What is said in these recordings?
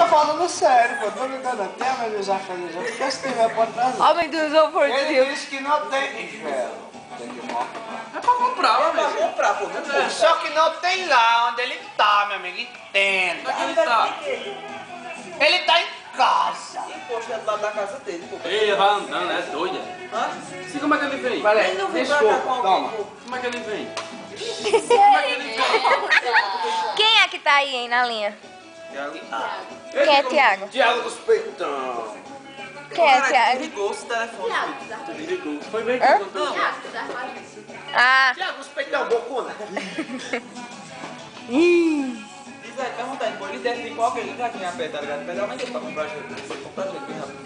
tô falando sério, pô. Tô brincando. Tem a medusa feliz. Porque se tiver, pode trazer. Homem do isopor. Ele disse que não tem gelo. Tem que comprar. É pra comprar, É meu pra amigo. comprar, pô. Não é. Só que não tem lá onde ele tá, meu amigo. Entenda. Onde é que ele tá? Ele tá em casa. Tem posto do lado da casa dele, pô. Ele vai andando, é doida. Hã? E como é que ele vem? Peraí, Ele não vem pra cá com desculpa. alguém, Toma. pô. Como é que ele vem? Como é que ele vem? Quem é que tá aí, hein, na linha? Thiago. Quem é Thiago? Tiago dos Peitão. Quem é Cara, Thiago? desligou esse telefone. Tu desligou. Foi bem que Hã? tu contou. Ah. Tiago dos Peitão, bocuna. Diz aí, pergunta aí, pô. Ele deve vir com alguém. Ele tá aqui em pé, tá ligado? Pega aumenta pra comprar jeito. Você comprar jeito, bem rápido.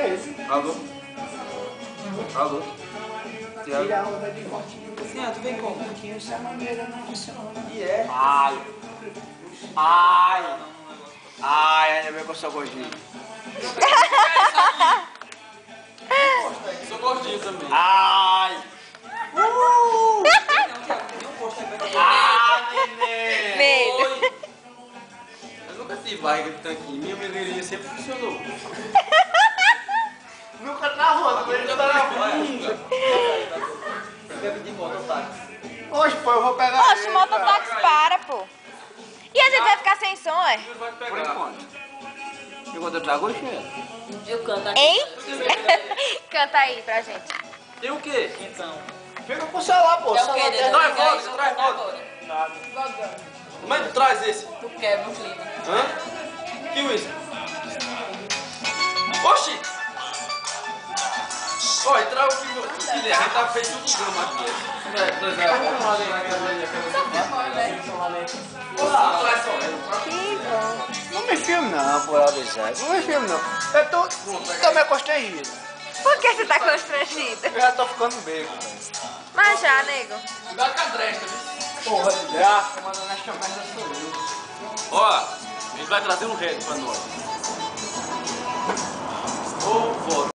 É isso. Alô? Alô? Thiago. Tira a onda de volta. Sim, tu vem como? Porque essa maneira não funciona. E é. Ai. Ai. Ai, ainda bem que eu sou gordinho. Sou gordinho também. Ai. Não, Thiago, tem um posto aí pra comprar. Ah, neném. Medo. Oi. Eu nunca tive barriga de tanquinho. Minha milheirinha sempre funcionou. Nunca tá roda, ele tá na bunda. Quer pedir mototáxi? Hoje, pô, eu vou pegar Oxe, ele, mototáxi cara. para, pô. E a gente vai ficar sem som, é? Ele vai Por pegar. enquanto. Enquanto eu trago o cheiro. Eu canto aqui. Hein? Canta aí pra gente. Tem o quê? Então. Fica com o celular, pô. É o quê? Deixa eu Traz pegar vodka, isso, eu traz canto vodka. agora. Como é que tu traz esse? Tu quebra no clima. Hã? Que uísque? Oxi! Olha, traga o que a gente tá feito tudo grama aqui. Que bom. Não me filme não, por obsério. Não me filme não. Eu tô meio constrangido. Por que você tá constrangido? Eu já tô ficando bêbado. Mas já, nego. Cuidado com a dresta, viu? Porra de graça, mandando esta merda sou eu. Ó, a gente vai trazer um reto pra nós. Ô, foda.